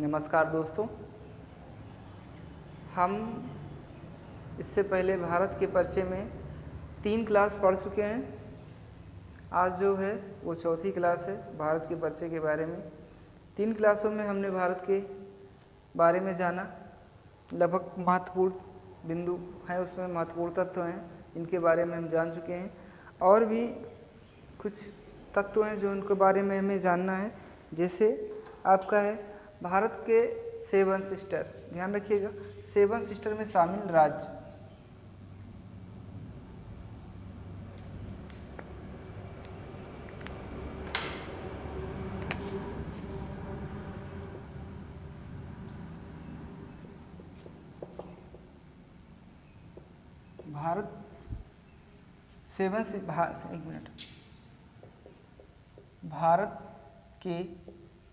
नमस्कार दोस्तों। हम इससे पहले भारत के परिचय में 3 क्लास पढ़ चुके हैं। आज जो है वो चौथी क्लास है भारत के परिचय के बारे में। 3 क्लासों में हमने भारत के बारे में जाना। लगभग महत्वपूर्ण बिंदु हैं, उसमें महत्वपूर्ण तत्व हैं, इनके बारे में हम जान चुके हैं। और भी कुछ तत्व हैं जो उनके बारे में हमें जानना है। जैसे आपका है भारत के 7 सिस्टर, ध्यान रखिएगा 7 सिस्टर में शामिल राज्य। भारत भारत के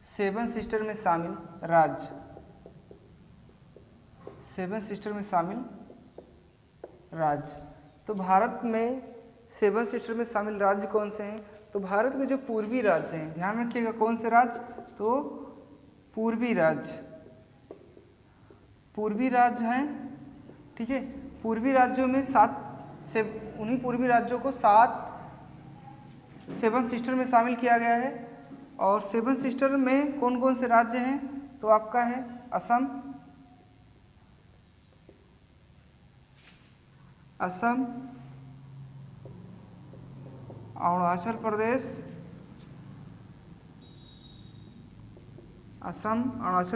7 सिस्टर में शामिल राज्य, 7 सिस्टर में शामिल राज्य। तो भारत में 7 सिस्टर में शामिल राज्य कौन से हैं? तो भारत के जो पूर्वी राज्य हैं, ध्यान रखिएगा कौन से राज्य? तो पूर्वी राज्य, पूर्वी राज्य हैं, ठीक है। पूर्वी राज्यों में उन्हीं पूर्वी राज्यों को 7 सिस्टर में शामिल किया गया है। और 7 सिस्टर में कौन कौन से राज्य हैं? तो आपका है असम, अरुणाचल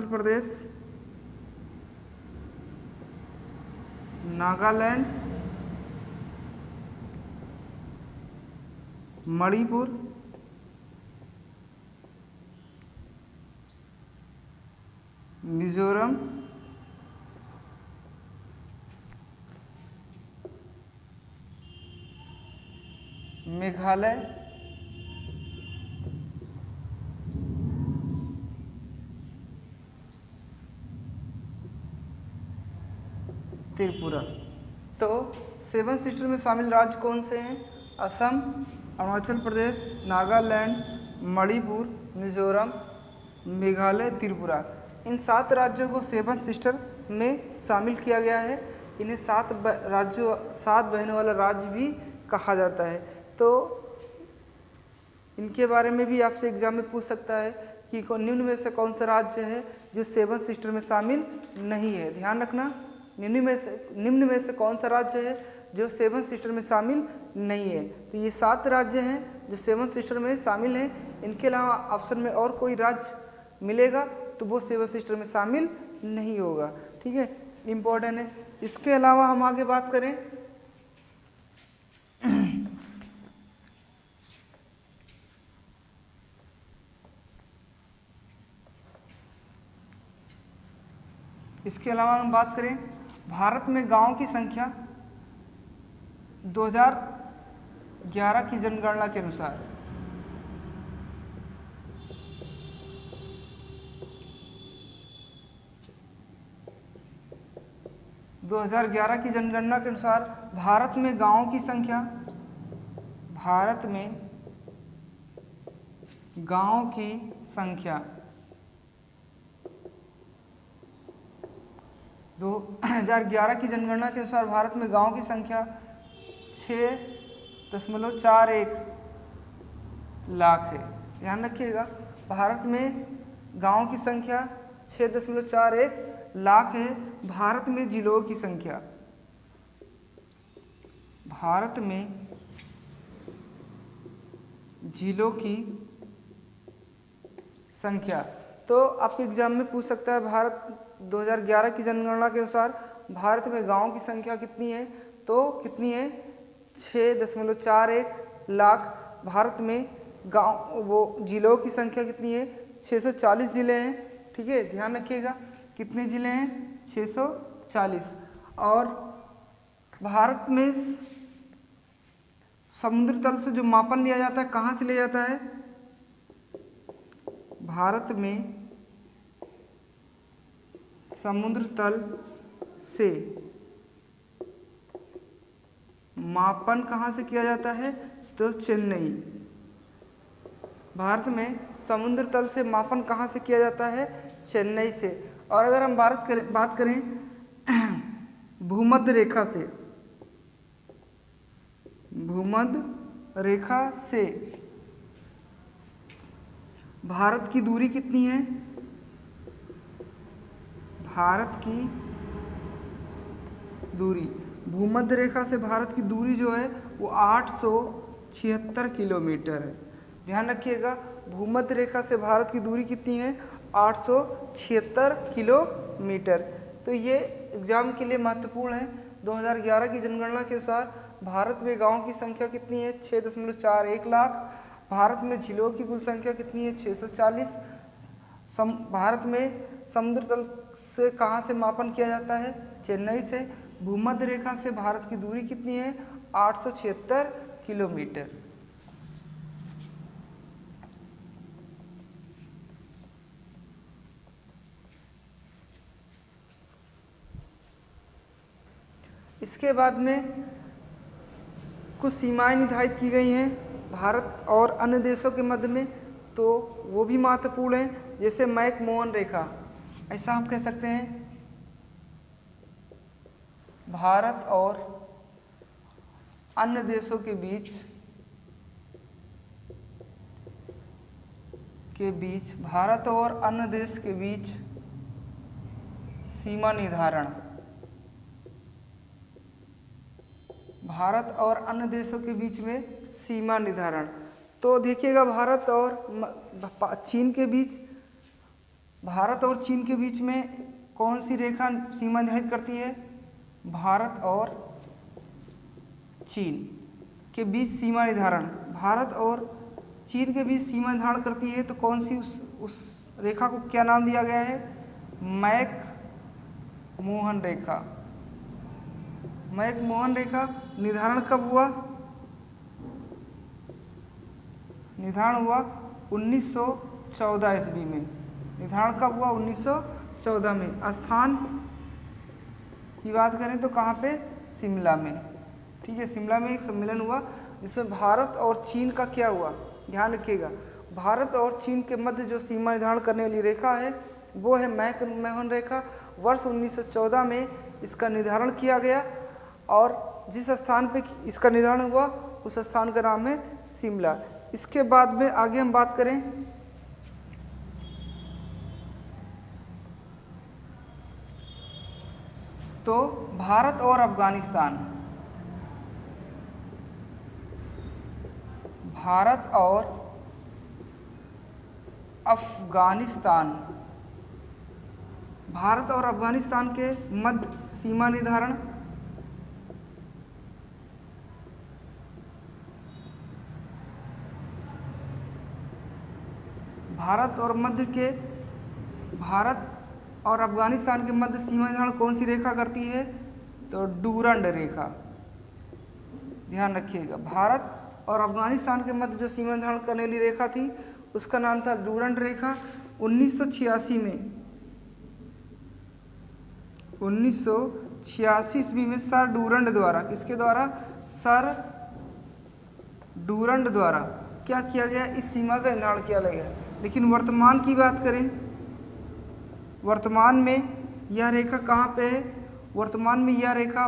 प्रदेश, नागालैंड, मणिपुर, मिजोरम, मेघालय, त्रिपुरा। तो 7 सिस्टर में शामिल राज्य कौन से हैं? असम, अरुणाचल प्रदेश, नागालैंड, मणिपुर, मिजोरम, मेघालय, त्रिपुरा। इन 7 राज्यों को 7 सिस्टर में शामिल किया गया है। इन्हें 7 बहनों वाला राज्य भी कहा जाता है। तो इनके बारे में भी आपसे एग्जाम में पूछ सकता है कि निम्न में से कौन सा राज्य है जो 7 सिस्टर में शामिल नहीं है। ध्यान रखना, निम्न में से कौन सा राज्य है जो 7 सिस्टर में शामिल नहीं है। तो ये 7 राज्य हैं जो 7 सिस्टर में शामिल हैं। इनके अलावा ऑप्शन में और कोई राज्य मिलेगा तो वो 7 सिस्टर में शामिल नहीं होगा, ठीक है, इम्पोर्टेंट है। इसके अलावा हम आगे बात करें भारत में गांव की संख्या 2011 की जनगणना के अनुसार, भारत में गांवों की संख्या 2011 की जनगणना के अनुसार भारत में गांवों की संख्या 6.41 लाख है। ध्यान रखिएगा भारत में गांवों की संख्या 6.41 लाख है। भारत में जिलों की संख्या, तो आपके एग्जाम में पूछ सकता है भारत 2011 की जनगणना के अनुसार भारत में गांवों की संख्या कितनी है? तो कितनी है? 6.41 लाख। भारत में जिलों की संख्या कितनी है? 640 जिले हैं, ठीक है, ध्यान रखिएगा कितने जिले हैं? 640। और भारत में समुद्र तल से जो मापन लिया जाता है, कहाँ से लिया जाता है? भारत में समुद्र तल से मापन कहाँ से किया जाता है? तो चेन्नई। भारत में समुद्र तल से मापन कहाँ से किया जाता है? चेन्नई से। और अगर हम बात करें भूमध्य रेखा से, भूमध्य रेखा से भारत की दूरी कितनी है? भारत की दूरी, भूमध्य रेखा से भारत की दूरी जो है वो 876 किलोमीटर है। ध्यान रखिएगा, भूमध्य रेखा से भारत की दूरी कितनी है? 876 किलोमीटर। तो ये एग्जाम के लिए महत्वपूर्ण है। 2011 की जनगणना के अनुसार भारत में गांवों की संख्या कितनी है? 6.41 लाख। भारत में झीलों की कुल संख्या कितनी है? 640। भारत में समुद्र तल से कहाँ से मापन किया जाता है? चेन्नई से। भूमध्य रेखा से भारत की दूरी कितनी है? 876 किलोमीटर। इसके बाद में कुछ सीमाएं निर्धारित की गई हैं भारत और अन्य देशों के मध्य में, तो वो भी महत्वपूर्ण है। जैसे मैक-मोहन रेखा, ऐसा हम कह सकते हैं भारत और अन्य देशों के बीच भारत और अन्य देश के बीच सीमा निर्धारण, भारत और अन्य देशों के बीच में सीमा निर्धारण। तो देखिएगा, भारत और चीन के बीच, भारत और चीन के बीच में कौन सी रेखा सीमा निर्धारित करती है? भारत और चीन के बीच सीमा निर्धारण, भारत और चीन के बीच सीमा निर्धारण करती है। तो कौन सी उस रेखा को क्या नाम दिया गया है? मैक-मोहन रेखा। मैक-मोहन रेखा निर्धारण कब हुआ? निर्धारण हुआ 1914 ईस्वी में। निर्धारण कब हुआ? 1914 में। स्थान की बात करें तो कहाँ पे? शिमला में। ठीक है, शिमला में एक सम्मेलन हुआ जिसमें भारत और चीन का क्या हुआ? ध्यान रखिएगा, भारत और चीन के मध्य जो सीमा निर्धारण करने वाली रेखा है वो है मैक-मोहन रेखा। वर्ष 1914 में इसका निर्धारण किया गया और जिस स्थान पे इसका निर्धारण हुआ उस स्थान का नाम है शिमला। इसके बाद में आगे हम बात करें तो भारत और अफगानिस्तान, भारत और अफगानिस्तान, भारत और अफगानिस्तान के मध्य सीमा निर्धारण, भारत और अफगानिस्तान के मध्य सीमा निर्धारण कौन सी रेखा करती है? तो डूरंड रेखा। ध्यान रखिएगा, भारत और अफगानिस्तान के मध्य जो सीमा निर्धारण करने वाली रेखा थी उसका नाम था डूरंड रेखा। 1986 में 1986 ईस्वी में सर डूरंड द्वारा, किसके द्वारा? सर डूरंड द्वारा क्या किया गया? इस सीमा का निर्धारण किया गया। लेकिन वर्तमान की बात करें, वर्तमान में यह रेखा कहाँ पे है? वर्तमान में यह रेखा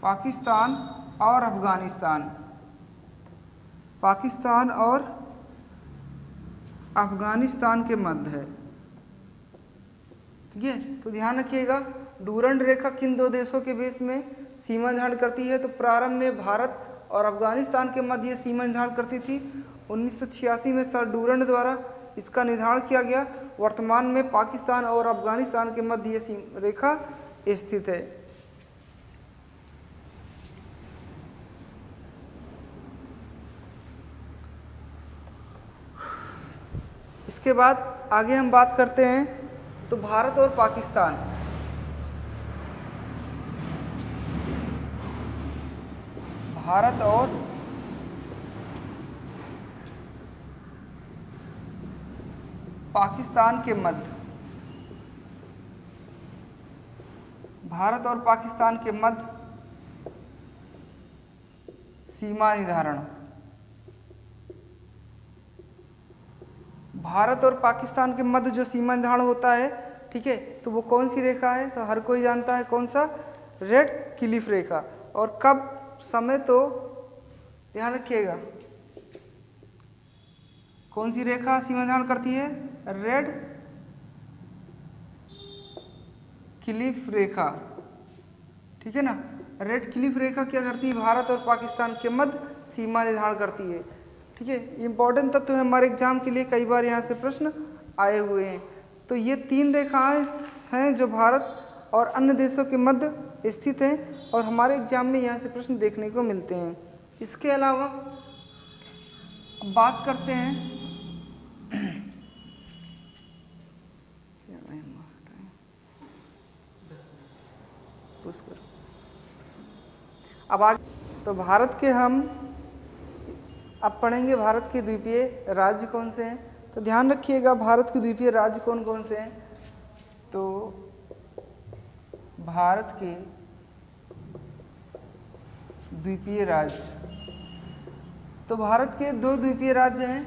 पाकिस्तान और अफगानिस्तान, पाकिस्तान और अफगानिस्तान के मध्य है। ठीक है, तो ध्यान रखिएगा, डूरंड रेखा किन दो देशों के बीच में सीमा निर्धारण करती है? तो प्रारंभ में भारत और अफगानिस्तान के मध्य सीमा निर्धारण करती थी। 1986 में सर डूरंड द्वारा इसका निर्धारण किया गया। वर्तमान में पाकिस्तान और अफगानिस्तान के मध्य ये रेखा स्थित है। इसके बाद आगे हम बात करते हैं तो भारत और पाकिस्तान, भारत और पाकिस्तान के मध्य, भारत और पाकिस्तान के मध्य सीमा निर्धारण। भारत और पाकिस्तान के मध्य जो सीमा निर्धारण होता है, ठीक है, तो वो कौन सी रेखा है? तो हर कोई जानता है कौन सा, रेड क्लिफ रेखा। और कब समय, तो ध्यान रखिएगा कौन सी रेखा सीमा निर्धारण करती है? रेड क्लिफ रेखा, ठीक है ना। रेड क्लिफ रेखा क्या करती है? भारत और पाकिस्तान के मध्य सीमा निर्धारण करती है, ठीक है। इंपॉर्टेंट तत्व है हमारे एग्जाम के लिए, कई बार यहाँ से प्रश्न आए हुए हैं। तो ये 3 रेखाएं हैं जो भारत और अन्य देशों के मध्य स्थित हैं और हमारे एग्जाम में यहाँ से प्रश्न देखने को मिलते हैं। इसके अलावा अब बात करते हैं अब आगे, तो भारत के हम अब पढ़ेंगे भारत के द्वीपीय राज्य कौन से हैं। तो ध्यान रखिएगा भारत के द्वीपीय राज्य कौन कौन से हैं। तो भारत के द्वीपीय राज्य, तो भारत के 2 द्वीपीय राज्य हैं,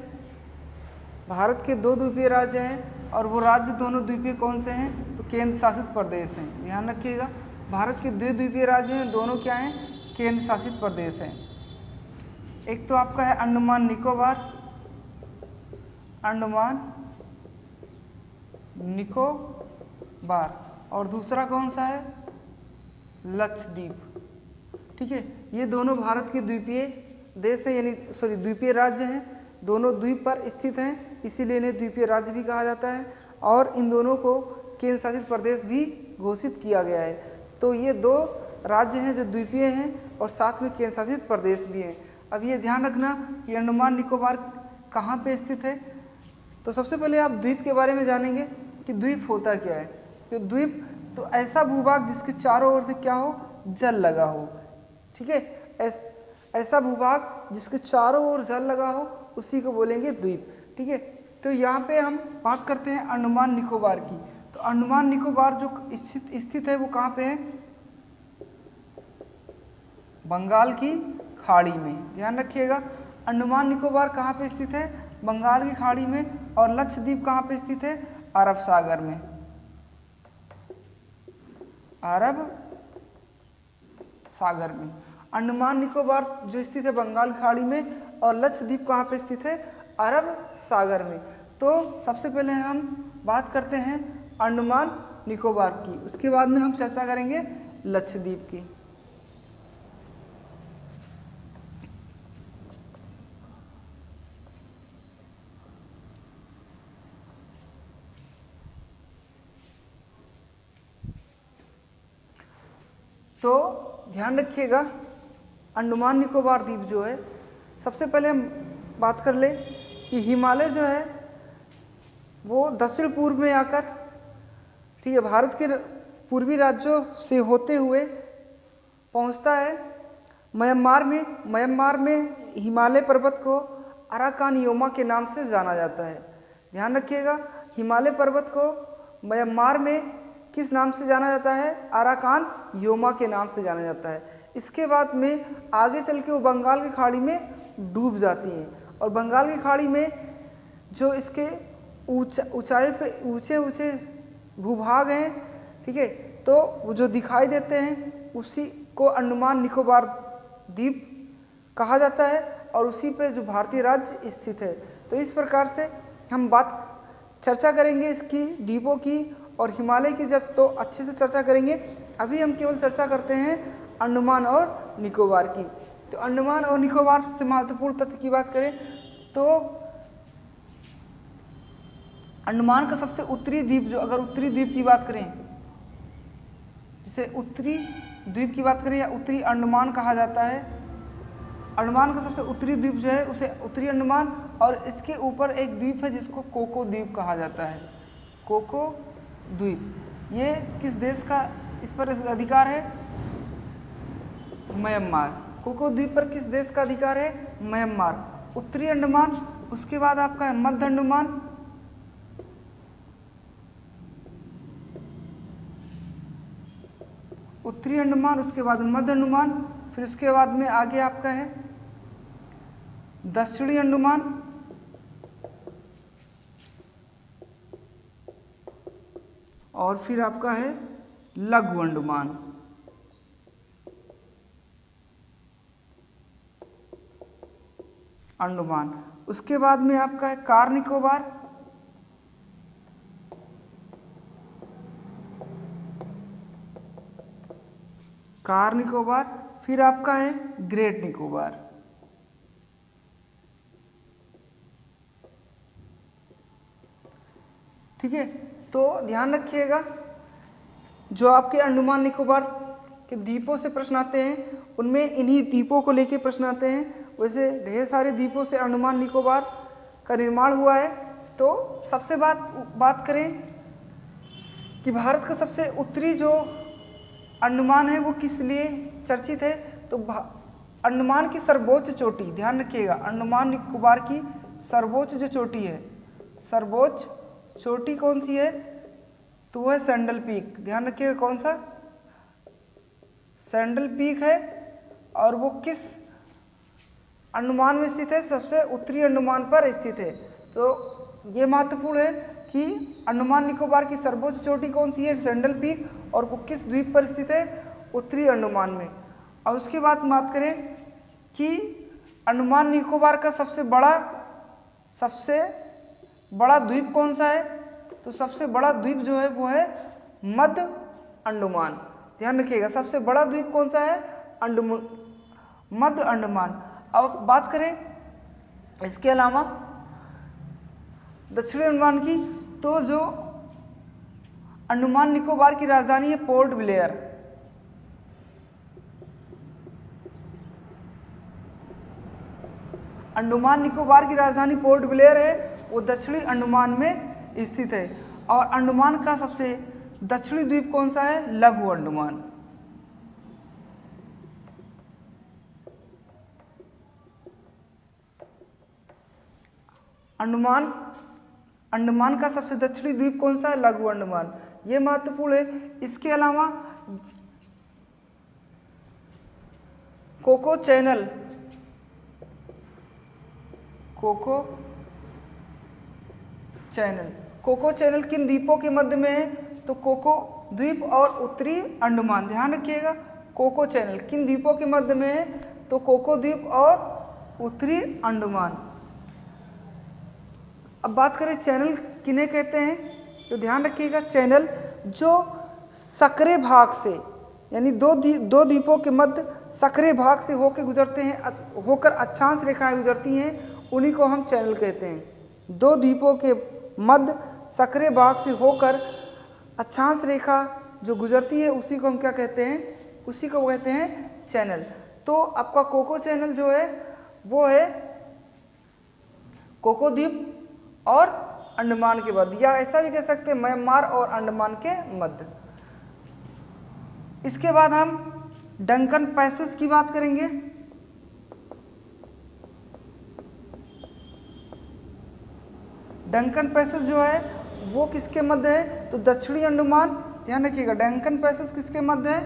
भारत के 2 द्वीपीय राज्य हैं और वो राज्य दोनों द्वीपीय कौन से हैं? तो केंद्र शासित प्रदेश हैं। ध्यान रखिएगा भारत के 2 द्वीपीय राज्य हैं, दोनों क्या हैं? केंद्र शासित प्रदेश हैं। एक तो आपका है अंडमान निकोबार, अंडमान निकोबार, और दूसरा कौन सा है? लक्षद्वीप, ठीक है। ये दोनों भारत के द्वीपीय देश हैं, यानी सॉरी द्वीपीय राज्य हैं, दोनों द्वीप पर स्थित हैं, इसीलिए इन्हें द्वीपीय राज्य भी कहा जाता है और इन दोनों को केंद्र शासित प्रदेश भी घोषित किया गया है। तो ये 2 राज्य हैं जो द्वीपीय हैं और साथ में केंद्र शासित प्रदेश भी हैं। अब ये ध्यान रखना कि अंडमान निकोबार कहाँ पे स्थित है। तो सबसे पहले आप द्वीप के बारे में जानेंगे कि द्वीप होता क्या है। तो द्वीप तो ऐसा भूभाग जिसके चारों ओर से क्या हो? जल लगा हो, ठीक है। ऐसा भूभाग जिसके चारों ओर जल लगा हो उसी को बोलेंगे द्वीप, ठीक है। तो यहाँ पे हम बात करते हैं अंडमान निकोबार की। तो अंडमान निकोबार जो स्थित है वो कहाँ पे है? बंगाल की खाड़ी में। ध्यान रखिएगा अंडमान निकोबार कहाँ पे स्थित है? बंगाल की खाड़ी में। और लक्षद्वीप कहाँ पे स्थित है? अरब सागर में, अरब सागर में। अंडमान निकोबार जो स्थित है बंगाल की खाड़ी में और लक्षद्वीप कहाँ पे स्थित है? अरब सागर में। तो सबसे पहले हम बात करते हैं अंडमान निकोबार की, उसके बाद में हम चर्चा करेंगे लक्षद्वीप की। तो ध्यान रखिएगा अंडमान निकोबार द्वीप जो है, सबसे पहले हम बात कर ले कि हिमालय जो है वो दक्षिण पूर्व में आकर, ठीक है, भारत के पूर्वी राज्यों से होते हुए पहुंचता है म्यांमार में। म्यांमार में हिमालय पर्वत को अराकान योमा के नाम से जाना जाता है। ध्यान रखिएगा हिमालय पर्वत को म्यांमार में किस नाम से जाना जाता है? अराकान योमा के नाम से जाना जाता है। इसके बाद में आगे चल के वो बंगाल की खाड़ी में डूब जाती हैं और बंगाल की खाड़ी में जो इसके ऊंचाई पे ऊंचे ऊंचे भूभाग हैं, ठीक है, तो वो जो दिखाई देते हैं उसी को अंडमान निकोबार द्वीप कहा जाता है और उसी पे जो भारतीय राज्य स्थित है। तो इस प्रकार से हम चर्चा करेंगे इसकी द्वीपों की और हिमालय की जब तो अच्छे से चर्चा करेंगे। अभी हम केवल चर्चा करते हैं अंडमान और निकोबार की। तो अंडमान और निकोबार से महत्वपूर्ण तथ्य की बात करें तो अंडमान का सबसे उत्तरी द्वीप जो, अगर उत्तरी द्वीप की बात करें, जिसे उत्तरी द्वीप की बात करें या उत्तरी अंडमान कहा जाता है, अंडमान का सबसे उत्तरी द्वीप जो है उसे उत्तरी अंडमान, और इसके ऊपर एक द्वीप है जिसको कोको द्वीप कहा जाता है। कोको द्वीप ये किस देश का इस पर अधिकार है? म्यांमार। कोको द्वीप पर किस देश का अधिकार है? म्यांमार। उत्तरी अंडमान, उसके बाद आपका है मध्य अंडमान, उत्तरी अंडमान, उसके बाद मध्य अंडमान, फिर उसके बाद में आगे आपका है दक्षिणी अंडमान और फिर आपका है लघु अंडमान। उसके बाद में आपका है कार निकोबार, फिर आपका है ग्रेट निकोबार। ठीक है, तो ध्यान रखिएगा जो आपके अंडमान निकोबार के द्वीपों से प्रश्न आते हैं उनमें इन्हीं द्वीपों को लेके प्रश्न आते हैं। वैसे ढेर सारे द्वीपों से अंडमान निकोबार का निर्माण हुआ है। तो सबसे बात करें कि भारत का सबसे उत्तरी जो अंडमान है वो किस लिए चर्चित है, तो अंडमान की सर्वोच्च चोटी, ध्यान रखिएगा अंडमान निकोबार की सर्वोच्च जो चोटी है, सर्वोच्च चोटी कौन सी है, तो वो है सैंडल पीक। ध्यान रखिएगा कौन सा, सैंडल पीक है। और वो किस अंडमान में स्थित है, सबसे उत्तरी अंडमान पर स्थित है। तो ये महत्वपूर्ण है कि अंडमान निकोबार की सर्वोच्च चोटी कौन सी है, सैंडल पीक, और वो किस द्वीप पर स्थित है, उत्तरी अंडमान में। और उसके बाद बात करें कि अंडमान निकोबार का सबसे बड़ा द्वीप कौन सा है, तो सबसे बड़ा द्वीप जो है वो है मध्य अंडमान। ध्यान रखिएगा सबसे बड़ा द्वीप कौन सा है, मध्य अंडमान। अब बात करें इसके अलावा दक्षिणी अंडमान की, तो जो अंडमान निकोबार की राजधानी है पोर्ट ब्लेयर। अंडमान निकोबार की राजधानी पोर्ट ब्लेयर है, वो दक्षिणी अंडमान में स्थित है। और अंडमान का सबसे दक्षिणी द्वीप कौन सा है, लघु अंडमान। अंडमान का सबसे दक्षिणी द्वीप कौन सा है, लघु अंडमान। ये महत्वपूर्ण है। इसके अलावा कोको चैनल किन द्वीपों के मध्य में है, तो कोको द्वीप और उत्तरी अंडमान। ध्यान रखिएगा कोको चैनल किन द्वीपों के मध्य में है, तो कोको द्वीप और उत्तरी अंडमान। अब बात करें चैनल किन्हें कहते हैं, तो ध्यान रखिएगा चैनल जो सक्रिय भाग से, यानी दो द्वीपों के मध्य सक्रिय भाग से होकर गुजरते हैं, होकर अक्षांश रेखाएं गुजरती हैं, उन्हीं को हम चैनल कहते हैं। दो द्वीपों के मध्य सक्रिय भाग से होकर अक्षांश रेखा जो गुजरती है उसी को हम क्या कहते हैं, उसी को कहते हैं चैनल। तो आपका कोको चैनल जो है वो है कोको द्वीप और अंडमान के मध्य, या ऐसा भी कह सकते हैं म्यांमार और अंडमान के मध्य। इसके बाद हम डंकन पैसेज की बात करेंगे। डंकन पैसेज जो है वो किसके मध्य है, तो दक्षिणी अंडमान। ध्यान रखिएगा डंकन पैसेज किसके मध्य है,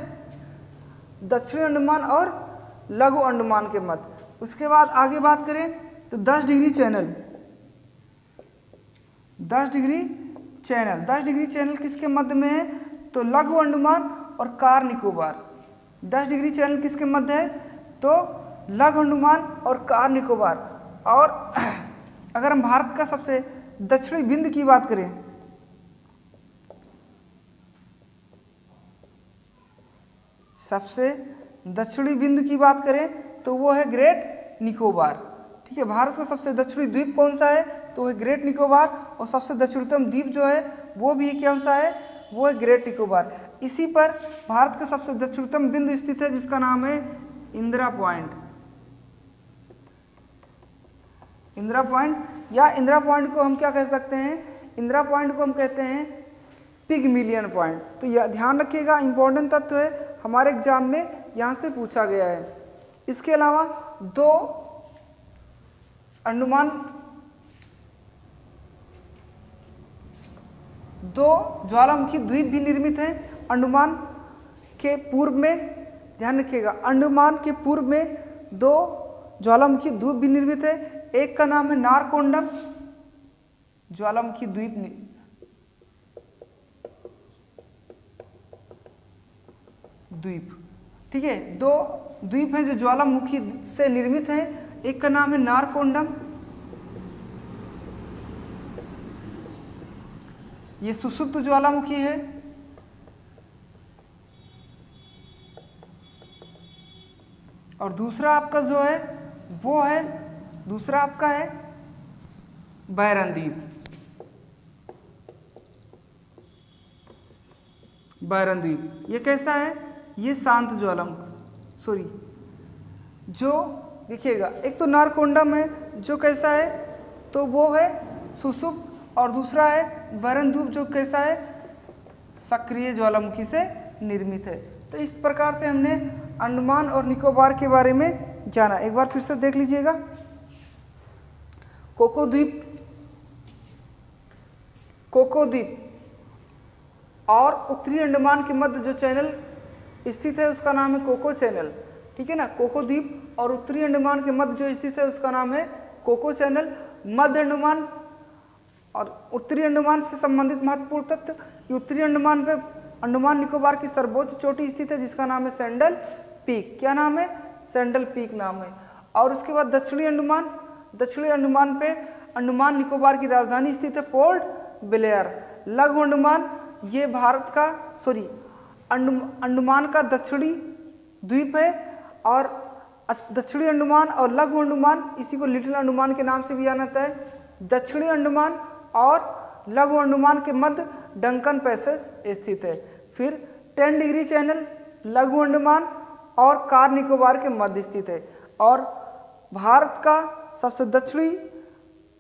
दक्षिणी अंडमान और लघु अंडमान के मध्य। उसके बाद आगे बात करें तो 10 डिग्री चैनल, 10 डिग्री चैनल किसके मध्य में है, तो लघु अंडमान और कार निकोबार। 10 डिग्री चैनल किसके मध्य है, तो लघु अंडमान और कार निकोबार। और अगर हम भारत का सबसे दक्षिणी बिंदु की बात करें, सबसे दक्षिणी बिंदु की बात करें तो वो है ग्रेट निकोबार। ठीक है, भारत का सबसे दक्षिणी द्वीप कौन सा है, तो वो है ग्रेट निकोबार। और सबसे दक्षिणतम द्वीप जो है वो भी कौन सा है, वो है ग्रेट निकोबार। इसी पर भारत का सबसे दक्षिणतम बिंदु स्थित है जिसका नाम है इंदिरा पॉइंट। इंदिरा पॉइंट को हम क्या कह सकते हैं, इंदिरा पॉइंट को हम कहते हैं पिगमिलियन पॉइंट। तो यह ध्यान रखिएगा, इंपॉर्टेंट तत्व है, हमारे एग्जाम में यहाँ से पूछा गया है। इसके अलावा दो ज्वालामुखी द्वीप भी निर्मित हैं अंडमान के पूर्व में। ध्यान रखिएगा अंडमान के पूर्व में 2 ज्वालामुखी द्वीप भी निर्मित है। एक का नाम है नारकोंडम ज्वालामुखी द्वीप, ठीक है। दो द्वीप हैं जो ज्वालामुखी से निर्मित हैं, एक का नाम है नारकोंडम, ये सुषुप्त ज्वालामुखी है, और दूसरा आपका जो है वो है, दूसरा आपका है बैरन द्वीप। बैरन द्वीप ये कैसा है, ये शांत ज्वालामुखी, सॉरी, जो देखिएगा एक तो नारकोंडम है जो कैसा है, तो वो है सुषुप्त, और दूसरा है बैरन द्वीप जो कैसा है, सक्रिय ज्वालामुखी से निर्मित है। तो इस प्रकार से हमने अंडमान और निकोबार के बारे में जाना। एक बार फिर से देख लीजिएगा। कोको द्वीप और उत्तरी अंडमान के मध्य जो चैनल स्थित है उसका नाम है कोको चैनल, ठीक है ना। कोको द्वीप और उत्तरी अंडमान के मध्य जो स्थित है उसका नाम है कोको चैनल। मध्य अंडमान और उत्तरी अंडमान से संबंधित महत्वपूर्ण तथ्य कि उत्तरी अंडमान पे अंडमान निकोबार की सर्वोच्च चोटी स्थित है जिसका नाम है सैंडल पीक। क्या नाम है, सैंडल पीक नाम है। और उसके बाद दक्षिणी अंडमान पे अंडमान निकोबार की राजधानी स्थित है पोर्ट ब्लेयर। लघु अंडमान ये भारत का अंडमान का दक्षिणी द्वीप है, और दक्षिणी अंडमान और लघु अंडमान इसी को लिटिल अंडमान के नाम से भी जाना जाता है। दक्षिणी अंडमान और लघु अंडमान के मध्य डंकन पैसेज स्थित है। फिर 10 डिग्री चैनल लघु अंडमान और कार निकोबार के मध्य स्थित है। और भारत का सबसे दक्षिणी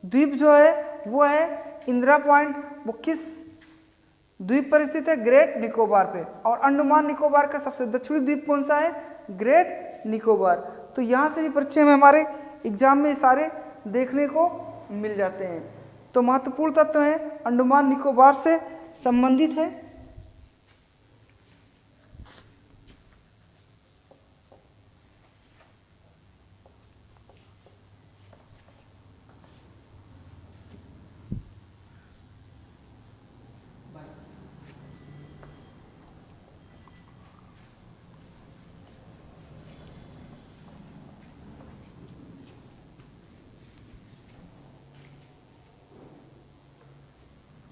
द्वीप जो है वो है इंदिरा पॉइंट, वो किस द्वीप पर स्थित है, ग्रेट निकोबार पे। और अंडमान निकोबार का सबसे दक्षिणी द्वीप कौन सा है, ग्रेट निकोबार। तो यहाँ से भी परिचय में हमारे एग्जाम में सारे देखने को मिल जाते हैं। तो महत्वपूर्ण तत्व हैं, अंडमान निकोबार से संबंधित है।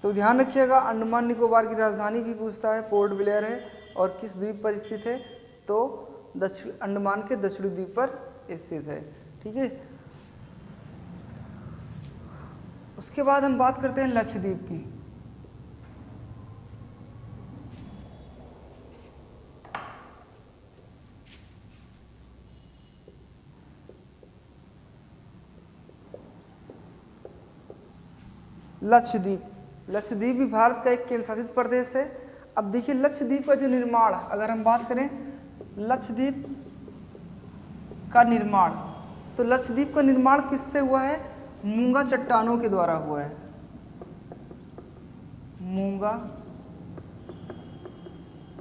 तो ध्यान रखिएगा, अंडमान निकोबार की राजधानी भी पूछता है, पोर्ट ब्लेयर है, और किस द्वीप पर स्थित है, तो अंडमान के दक्षिणी द्वीप पर स्थित है, ठीक है। उसके बाद हम बात करते हैं लक्षद्वीप की। लक्षद्वीप भी भारत का एक केंद्र शासित प्रदेश है। अब देखिए लक्षद्वीप का जो निर्माण, अगर हम बात करें लक्षद्वीप का निर्माण, तो लक्षद्वीप का निर्माण किससे हुआ है, मूंगा चट्टानों के द्वारा हुआ है। मूंगा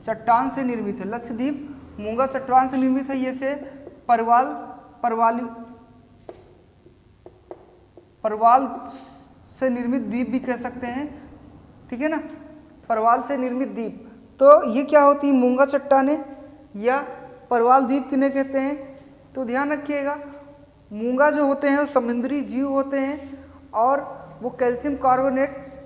चट्टान से निर्मित है लक्षद्वीप, मूंगा चट्टान से निर्मित है। ये से परवाल से निर्मित द्वीप भी कह सकते हैं, ठीक है ना, परवाल से निर्मित द्वीप। तो ये क्या होती है, मूंगा चट्टानें या परवाल द्वीप किन्हें कहते हैं। तो ध्यान रखिएगा, मूंगा जो होते हैं वो समुद्री जीव होते हैं, और वो कैल्शियम कार्बोनेट,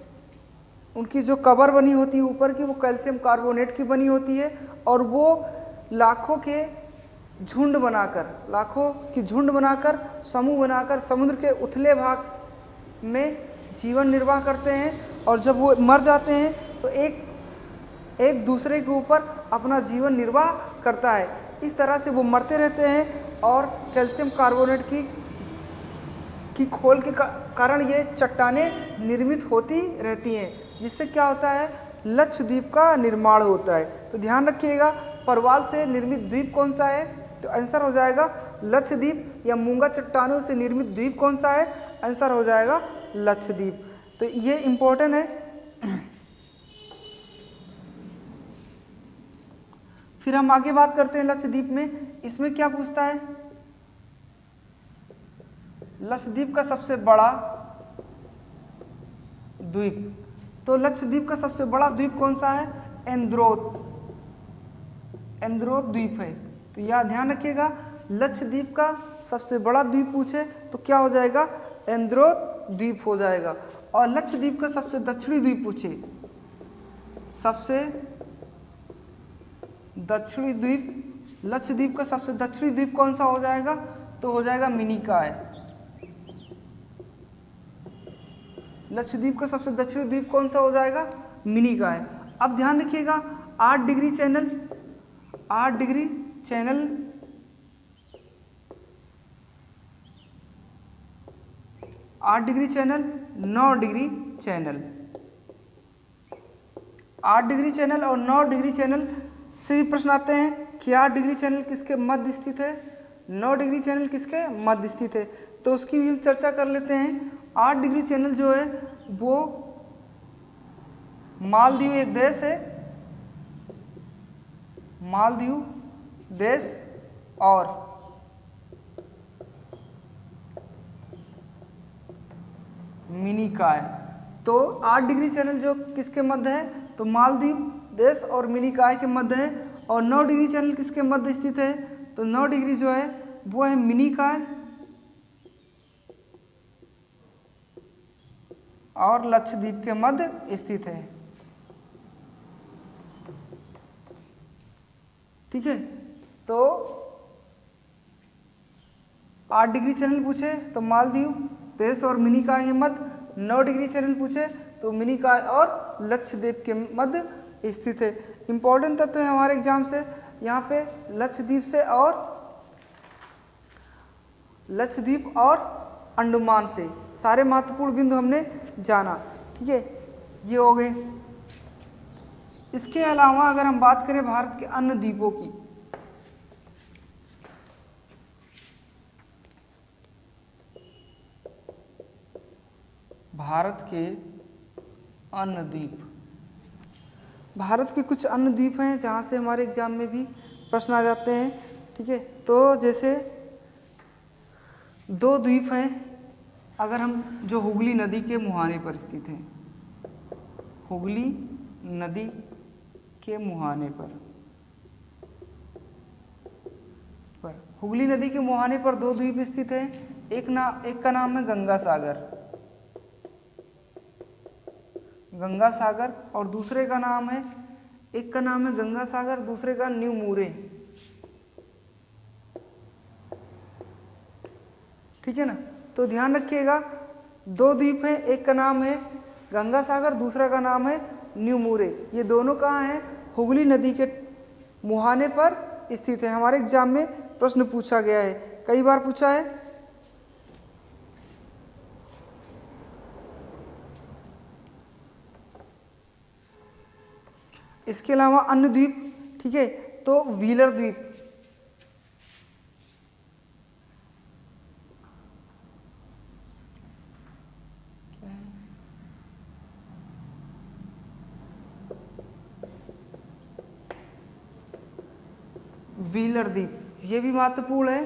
उनकी जो कवर बनी होती है ऊपर की, वो कैल्शियम कार्बोनेट की बनी होती है, और वो लाखों की झुंड बनाकर समूह बनाकर समुद्र के उथले भाग में जीवन निर्वाह करते हैं। और जब वो मर जाते हैं तो एक दूसरे के ऊपर अपना जीवन निर्वाह करता है। इस तरह से वो मरते रहते हैं, और कैल्शियम कार्बोनेट की खोल के कारण ये चट्टानें निर्मित होती रहती हैं, जिससे क्या होता है, लक्षद्वीप का निर्माण होता है। तो ध्यान रखिएगा, परवाल से निर्मित द्वीप कौन सा है, तो आंसर हो जाएगा लक्षद्वीप। या मूंगा चट्टानों से निर्मित द्वीप कौन सा है, आंसर हो जाएगा लक्षद्वीप। तो ये इम्पोर्टेंट है। फिर हम आगे बात करते हैं लक्षद्वीप में, इसमें क्या पूछता है, लक्षद्वीप का सबसे बड़ा द्वीप, तो लक्षद्वीप का सबसे बड़ा द्वीप कौन सा है? एंद्रोथ द्वीप है। तो यह ध्यान रखिएगा, लक्षद्वीप का सबसे बड़ा द्वीप पूछे तो क्या हो जाएगा? एंद्रोथ द्वीप हो जाएगा। और लक्षद्वीप का सबसे दक्षिणी द्वीप पूछे, सबसे दक्षिणी द्वीप, लक्षद्वीप का सबसे दक्षिणी द्वीप कौन सा हो जाएगा? तो हो जाएगा मिनिकॉय। लक्षद्वीप का सबसे दक्षिणी द्वीप कौन सा हो जाएगा? मिनिकॉय। अब ध्यान रखिएगा, 8 degree channel, 8 degree channel, 8 degree channel, 9 degree channel, 8 degree channel और 9 डिग्री चैनल से भी प्रश्न आते हैं कि 8 डिग्री चैनल किसके मध्य स्थित है, 9 डिग्री चैनल किसके मध्य स्थित है, तो उसकी भी हम चर्चा कर लेते हैं। 8 डिग्री चैनल जो है वो मालदीव एक देश है, मालदीव देश, और मिनिकॉय। तो 8 डिग्री चैनल जो किसके मध्य है? तो मालदीव देश और मिनिकॉय के मध्य है। और 9 डिग्री चैनल किसके मध्य स्थित है? तो 9 डिग्री जो है वो है मिनिकॉय और लक्षद्वीप के मध्य स्थित है। ठीक है, तो 8 डिग्री चैनल पूछे तो मालदीव देश और मिनिकॉय के मध्य, 9 डिग्री चैनल पूछे तो मिनिकॉय और लक्षद्वीप के मध्य स्थित है। इंपॉर्टेंट तत्व है हमारे एग्जाम से यहाँ पे लक्षद्वीप से, और लक्षद्वीप और अंडमान से सारे महत्वपूर्ण बिंदु हमने जाना। ठीक है, ये हो गए। इसके अलावा अगर हम बात करें भारत के अन्य द्वीपों की, भारत के अन्य द्वीप, भारत के कुछ अन्य द्वीप हैं जहाँ से हमारे एग्जाम में भी प्रश्न आ जाते हैं। ठीक है, तो जैसे 2 द्वीप हैं, अगर हम जो हुगली नदी के मुहाने पर स्थित हैं, हुगली नदी के मुहाने पर हुगली नदी के मुहाने पर 2 द्वीप स्थित हैं। एक का नाम है गंगा सागर, और दूसरे का नाम है, एक का नाम है गंगा सागर, दूसरे का न्यू मूरे। ठीक है ना, तो ध्यान रखिएगा 2 द्वीप हैं, एक का नाम है गंगा सागर, दूसरा का नाम है न्यू मूरे। ये दोनों कहाँ हैं? हुगली नदी के मुहाने पर स्थित है। हमारे एग्जाम में प्रश्न पूछा गया है, कई बार पूछा है। इसके अलावा अन्य द्वीप, ठीक है, तो व्हीलर द्वीप, व्हीलर द्वीप ये भी महत्वपूर्ण है।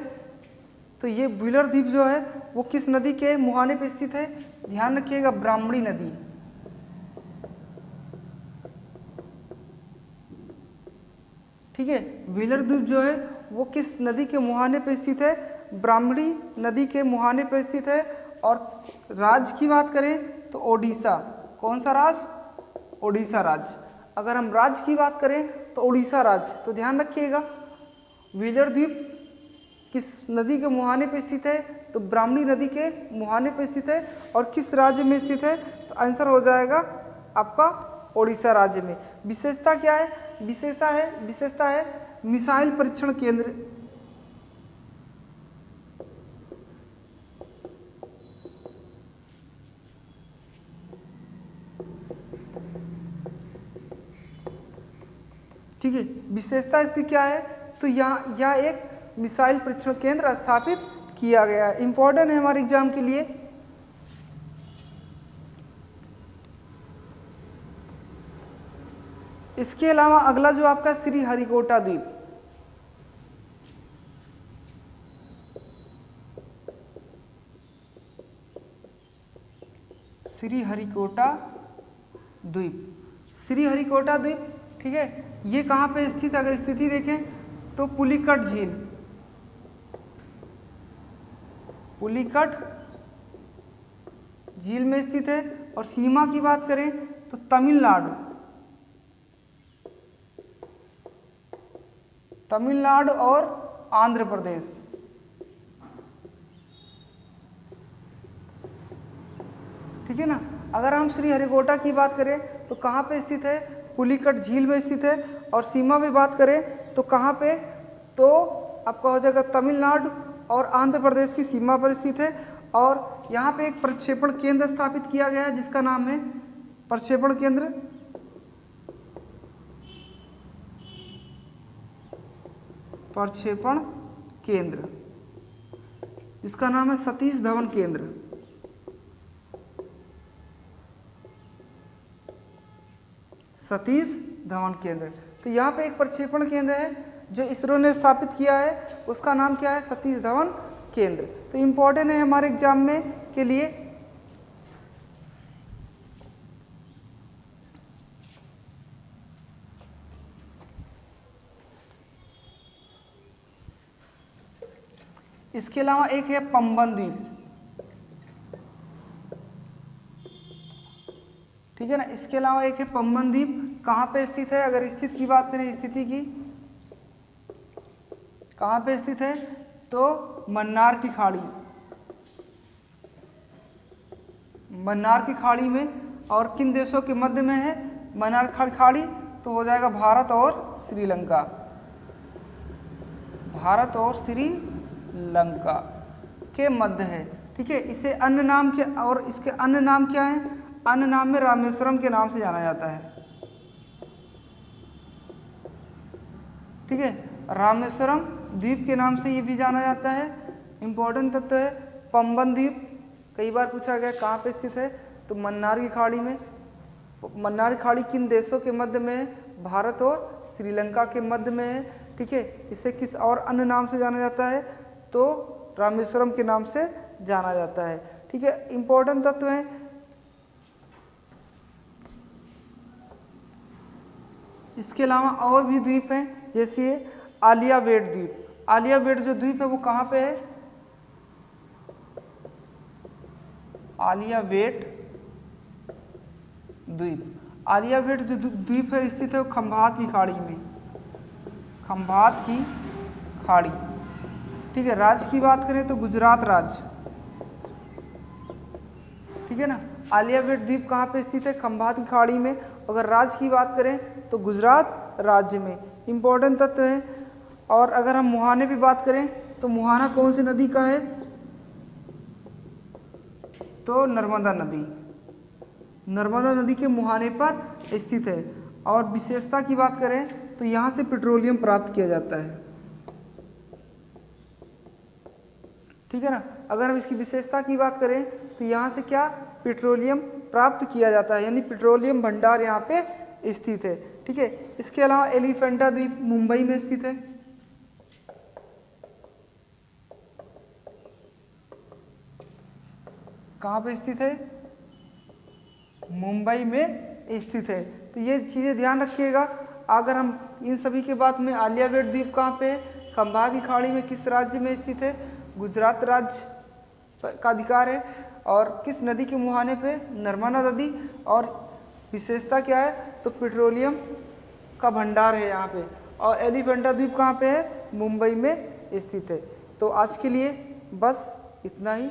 तो ये व्हीलर द्वीप जो है वो किस नदी के मुहाने पर स्थित है? ध्यान रखिएगा, ब्राह्मणी नदी। ठीक है, व्हीलर द्वीप जो है वो किस नदी के मुहाने पर स्थित है? ब्राह्मणी नदी के मुहाने पर स्थित है। और राज्य की बात करें तो ओडिशा। कौन सा राज्य? ओडिशा राज्य। अगर हम राज्य की बात करें तो ओडिशा राज्य। तो ध्यान रखिएगा, व्हीलर द्वीप किस नदी के मुहाने पर स्थित है? तो ब्राह्मणी नदी के मुहाने पर स्थित है। और किस राज्य में स्थित है? तो आंसर हो जाएगा आपका ओडिशा राज्य में। विशेषता क्या है? विशेषता है मिसाइल परीक्षण केंद्र। ठीक है, विशेषता इसकी क्या है? तो यहाँ एक मिसाइल परीक्षण केंद्र स्थापित किया गया है। इंपॉर्टेंट है हमारे एग्जाम के लिए। इसके अलावा अगला जो आपका श्रीहरिकोटा द्वीप, श्रीहरिकोटा द्वीप। श्रीहरिकोटा द्वीप, ठीक है, ये कहाँ पे स्थित है? अगर स्थिति देखें तो पुलिकट झील, पुलिकट झील में स्थित है। और सीमा की बात करें तो तमिलनाडु, तमिलनाडु और आंध्र प्रदेश। ठीक है ना। अगर हम श्रीहरिकोटा की बात करें तो कहाँ पे स्थित है? पुलिकट झील में स्थित है। और सीमा में बात करें तो कहाँ पे? तो आपका हो जाएगा तमिलनाडु और आंध्र प्रदेश की सीमा पर स्थित है। और यहाँ पे एक प्रक्षेपण केंद्र स्थापित किया गया है जिसका नाम है प्रक्षेपण केंद्र, प्रक्षेपण केंद्र, इसका नाम है सतीश धवन केंद्र। सतीश धवन केंद्र। तो यहाँ पे एक प्रक्षेपण केंद्र है जो इसरो ने स्थापित किया है, उसका नाम क्या है? सतीश धवन केंद्र। तो इम्पोर्टेंट है हमारे एग्जाम में के लिए। इसके अलावा एक है पंबन द्वीप, ठीक है ना। इसके अलावा एक है पंबन द्वीप, कहाँ पे स्थित है? अगर स्थित की बात करें, स्थिति की, कहाँ पे स्थित है? तो मन्नार की खाड़ी, मन्नार की खाड़ी में। और किन देशों के मध्य में है मन्नार की खाड़ी? तो हो जाएगा भारत और श्रीलंका, भारत और श्रीलंका के मध्य है, ठीक है। इसे अन्य नाम के, और इसके अन्य नाम क्या है? अन्य नाम में रामेश्वरम के नाम से जाना जाता है, ठीक है। रामेश्वरम द्वीप के नाम से ये भी जाना जाता है। इंपॉर्टेंट तत्व है पंबन द्वीप, कई बार पूछा गया कहाँ पे स्थित है? तो मन्नार की खाड़ी में। मन्नार की खाड़ी किन देशों के मध्य में है? भारत और श्रीलंका के मध्य में है, ठीक है। इसे किस और अन्य नाम से जाना जाता है? तो रामेश्वरम के नाम से जाना जाता है, ठीक है। इंपॉर्टेंट तत्व है। इसके अलावा और भी द्वीप हैं, जैसे आलियावेट द्वीप। आलियावेट जो द्वीप है वो कहाँ पे है? आलियावेट द्वीप। आलियावेट जो द्वीप है स्थित है वो खंभात की खाड़ी में, खंभात की खाड़ी, ठीक है। राज्य की बात करें तो गुजरात राज्य, ठीक है ना। आलियावेट द्वीप कहाँ पे स्थित है? खंभात की खाड़ी में। अगर राज्य की बात करें तो गुजरात राज्य में। इंपॉर्टेंट तत्व है। और अगर हम मुहाने की बात करें तो मुहाना कौन सी नदी का है? तो नर्मदा नदी, नर्मदा नदी के मुहाने पर स्थित है। और विशेषता की बात करें तो यहाँ से पेट्रोलियम प्राप्त किया जाता है, ठीक है ना। अगर हम इसकी विशेषता की बात करें तो यहाँ से क्या? पेट्रोलियम प्राप्त किया जाता है, यानी पेट्रोलियम भंडार यहाँ पे स्थित है, ठीक है। इसके अलावा एलिफेंटा द्वीप मुंबई में स्थित है, कहाँ पे स्थित है? मुंबई में स्थित है। तो ये चीज़ें ध्यान रखिएगा। अगर हम इन सभी के बाद में आलियावेट द्वीप कहाँ पे है? खंभात की खाड़ी में। किस राज्य में स्थित है? गुजरात राज्य का अधिकार है। और किस नदी के मुहाने पे? नर्मदा नदी। और विशेषता क्या है? तो पेट्रोलियम का भंडार है यहाँ पे। और एलिफेंटा द्वीप कहाँ पे है? मुंबई में स्थित है। तो आज के लिए बस इतना ही।